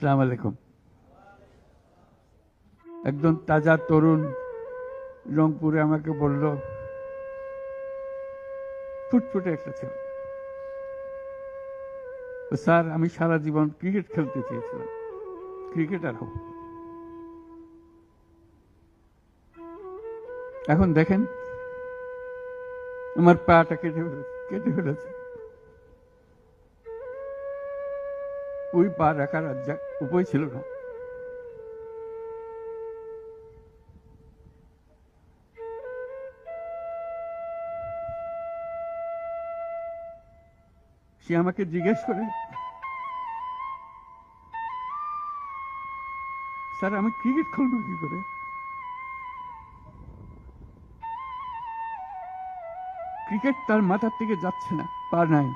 আসসালামু আলাইকুম। একজন তাজা তরুণ রংপুরে আমাকে বলল, ফুটফুটে একটা ছেলে, স্যার আমি সারা জীবন ক্রিকেট খেলতে চেয়েছিলাম, ক্রিকেটার হব। এখন দেখেন আমার পাটা কেটে ফেলেছে। ওই পা রাখার উপায় ছিল না। সে আমাকে জিজ্ঞেস করে, স্যার আমি ক্রিকেট খেলবো কি করে? ক্রিকেট তার মাথার থেকে যাচ্ছে না, পা নাই।